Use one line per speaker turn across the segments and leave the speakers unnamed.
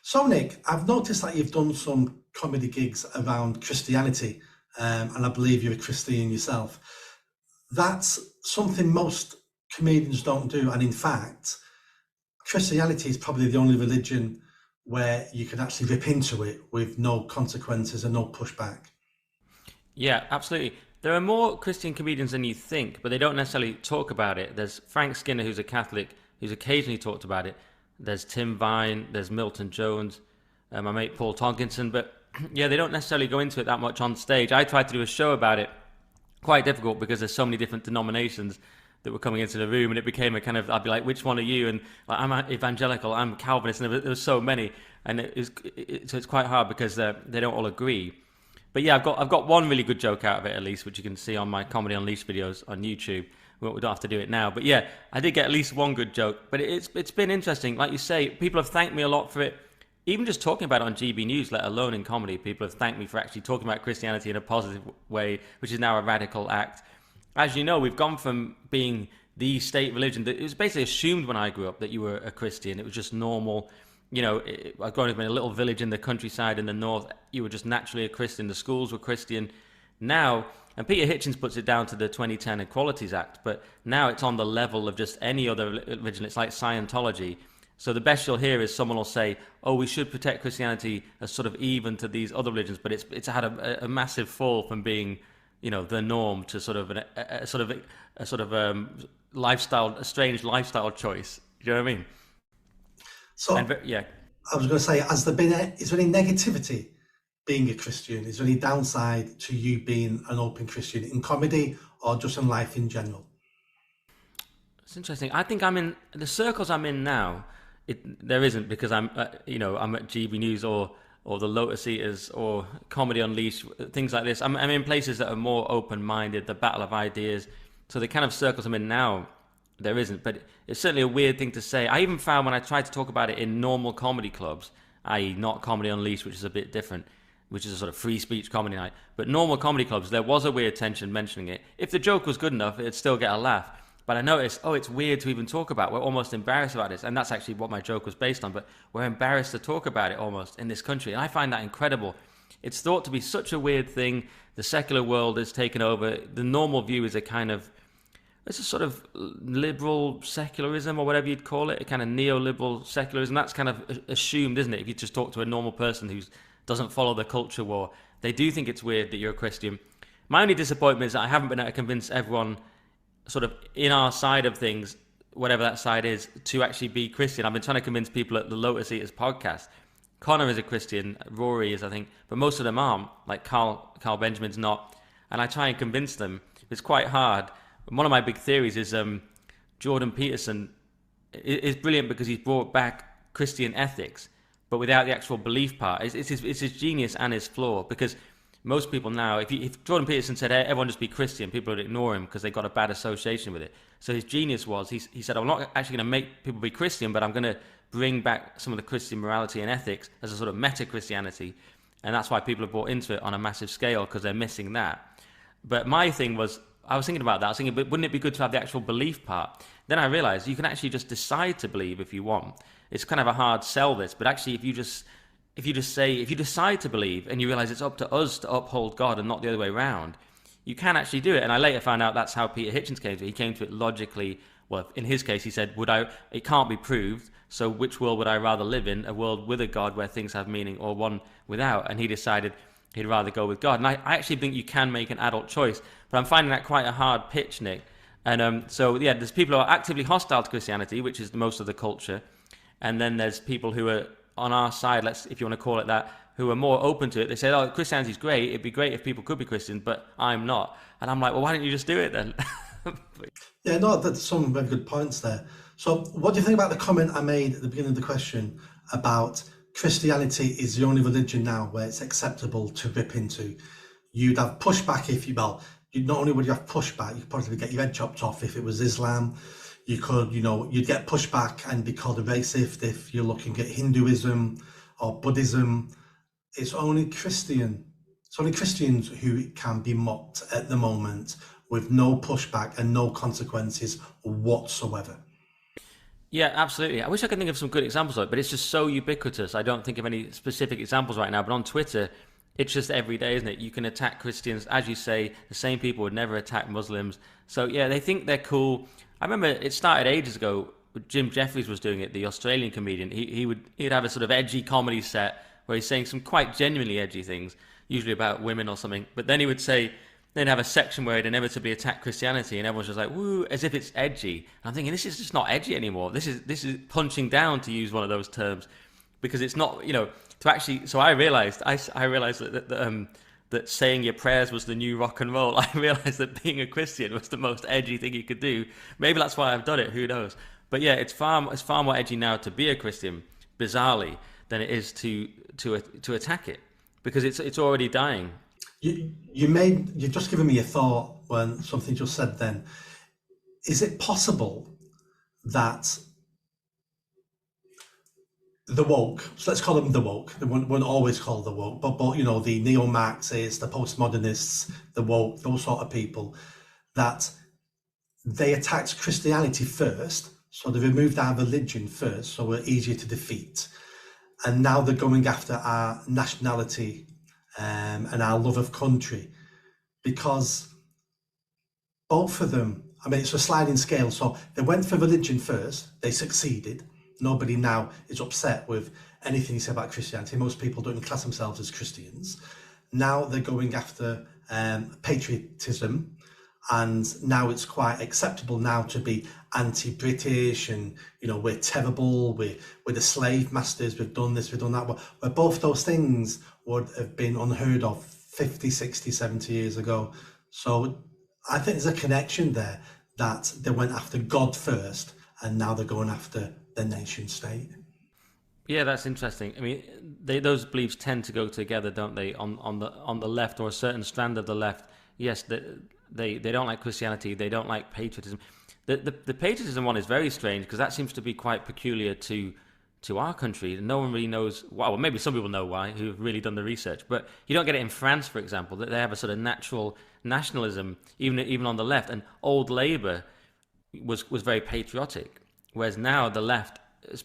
So, Nick, I've noticed that you've done some comedy gigs around Christianity, and I believe you're a Christian yourself. That's something most comedians don't do, and in fact, Christianity is probably the only religion where you can actually rip into it with no consequences and no pushback.
Yeah, absolutely. There are more Christian comedians than you think, but they don't necessarily talk about it. There's Frank Skinner, who's a Catholic, who's occasionally talked about it. There's Tim Vine, there's Milton Jones, my mate Paul Tonkinson, but yeah, they don't necessarily go into it that much on stage. I tried to do a show about it, quite difficult because there's so many different denominations that were coming into the room, and it became a kind of, I'd be like, which one are you? And like, I'm evangelical, I'm Calvinist, and there was so many, and so it's quite hard because they don't all agree. But yeah, I've got one really good joke out of it at least, which you can see on my Comedy Unleashed videos on YouTube. We don't have to do it now, but yeah, I did get at least one good joke. But it's been interesting, like you say. People have thanked me a lot for it. Even just talking about it on GB News, let alone in comedy, people have thanked me for actually talking about Christianity in a positive way, which is now a radical act. As you know, we've gone from being the state religion that it was basically assumed when I grew up that you were a Christian. It was just normal. You know, I've grown up in a little village in the countryside in the north. You were just naturally a Christian. The schools were Christian. Now, and Peter Hitchens puts it down to the 2010 Equalities Act, but now it's on the level of just any other religion. It's like Scientology. So the best you'll hear is someone will say, "Oh, we should protect Christianity as sort of even to these other religions," but it's had a massive fall from being, you know, the norm to sort of lifestyle, a strange lifestyle choice. Do you know what I mean?
So,
Yeah.
I was going to say, is there any negativity being a Christian? Is there any downside to you being an open Christian in comedy or just in life in general?
It's interesting. I think I'm in the circles I'm in now. There isn't, because I'm at GB News or the Lotus Eaters or Comedy Unleashed, things like this. I'm in places that are more open-minded, the battle of ideas. So the kind of circles I'm in now, there isn't. But it's certainly a weird thing to say. I even found when I tried to talk about it in normal comedy clubs, i.e. not Comedy Unleashed, which is a bit different, which is a sort of free speech comedy night, but normal comedy clubs, there was a weird tension mentioning it. If the joke was good enough, it'd still get a laugh. But I noticed, it's weird to even talk about. We're almost embarrassed about this. And that's actually what my joke was based on. But we're embarrassed to talk about it almost in this country. And I find that incredible. It's thought to be such a weird thing. The secular world is taken over. The normal view is it's a sort of liberal secularism, or whatever you'd call it, a kind of neoliberal secularism. That's kind of assumed, isn't it? If you just talk to a normal person who doesn't follow the culture war, they do think it's weird that you're a Christian. My only disappointment is that I haven't been able to convince everyone sort of in our side of things, whatever that side is, to actually be Christian. I've been trying to convince people at the Lotus Eaters podcast. Connor is a Christian, Rory is, I think, but most of them aren't. Like Carl Benjamin's not. And I try and convince them. It's quite hard. One of my big theories is Jordan Peterson is brilliant because he's brought back Christian ethics, but without the actual belief part. It's his genius and his flaw, because most people now, if Jordan Peterson said, "Hey, everyone just be Christian," people would ignore him because they got a bad association with it. So his genius was, he said, "I'm not actually going to make people be Christian, but I'm going to bring back some of the Christian morality and ethics as a sort of meta-Christianity." And that's why people have bought into it on a massive scale, because they're missing that. But my thing was, I was thinking about that. I was thinking, but wouldn't it be good to have the actual belief part? Then I realized you can actually just decide to believe if you want. It's kind of a hard sell, this, but actually if you decide to believe and you realize it's up to us to uphold God and not the other way around, you can actually do it. And I later found out that's how Peter Hitchens came to it. He came to it logically. Well, in his case, he said, it can't be proved, so which world would I rather live in? A world with a God where things have meaning, or one without? And he decided he'd rather go with God. And I actually think you can make an adult choice, but I'm finding that quite a hard pitch, Nick. And there's people who are actively hostile to Christianity, which is most of the culture. And then there's people who are on our side, if you want to call it that, who are more open to it. They say, "Oh, Christianity's great. It'd be great if people could be Christian, but I'm not." And I'm like, well, why don't you just do it then?
Yeah, no, that's some very good points there. So what do you think about the comment I made at the beginning of the question about Christianity is the only religion now where it's acceptable to rip into? You'd have pushback not only would you have pushback, you could probably get your head chopped off if it was Islam. You could, you'd get pushback and be called a racist if you're looking at Hinduism or Buddhism. It's only Christians who can be mocked at the moment with no pushback and no consequences whatsoever.
Yeah, absolutely. I wish I could think of some good examples of it, but it's just so ubiquitous. I don't think of any specific examples right now. But on Twitter, it's just every day, isn't it? You can attack Christians, as you say. The same people would never attack Muslims. So yeah, they think they're cool. I remember it started ages ago. Jim Jeffries was doing it, the Australian comedian. He'd have a sort of edgy comedy set where he's saying some quite genuinely edgy things, usually about women or something. But then he would say, then have a section where it inevitably attack Christianity, and everyone's just like, "Woo!" as if it's edgy. I'm thinking this is just not edgy anymore. This is punching down, to use one of those terms, because it's not, to actually. So I realized that saying your prayers was the new rock and roll. I realized that being a Christian was the most edgy thing you could do. Maybe that's why I've done it. Who knows? But yeah, it's far more edgy now to be a Christian, bizarrely, than it is to attack it, because it's already dying.
You've just given me a thought when something you just said then. Is it possible that the woke, so let's call them the woke, they won't always call the woke, but the neo-Marxists, the postmodernists, the woke, those sort of people, that they attacked Christianity first, so they removed our religion first, so we're easier to defeat, and now they're going after our nationality, and our love of country, because both of them, I mean, it's a sliding scale. So they went for religion first, they succeeded. Nobody now is upset with anything you say about Christianity. Most people don't class themselves as Christians. Now they're going after patriotism, and now it's quite acceptable now to be anti-British, and we're terrible, we're the slave masters, we've done this, we've done that. Where both those things would have been unheard of 50, 60, 70 years ago. So I think there's a connection there, that they went after God first, and now they're going after the nation state.
Yeah, that's interesting. I mean, those beliefs tend to go together, don't they? On the left, or a certain strand of the left, yes, they don't like Christianity, they don't like patriotism. The patriotism one is very strange, because that seems to be quite peculiar to our country. No one really knows why. Well, maybe some people know why, who've really done the research, but you don't get it in France, for example. That they have a sort of natural nationalism, even on the left. And old Labour was very patriotic, whereas now the left,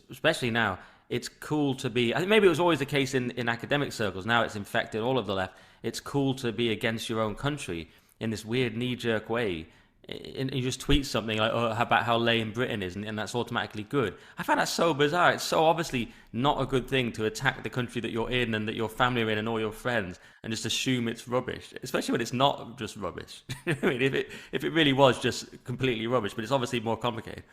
especially now, it's cool to be. I think maybe it was always the case in academic circles. Now it's infected all of the left. It's cool to be against your own country in this weird knee-jerk way. And you just tweet something like, "Oh, about how lame Britain is," and that's automatically good. I find that so bizarre. It's so obviously not a good thing to attack the country that you're in and that your family are in and all your friends, and just assume it's rubbish, especially when it's not just rubbish. I mean, if it really was just completely rubbish, but it's obviously more complicated.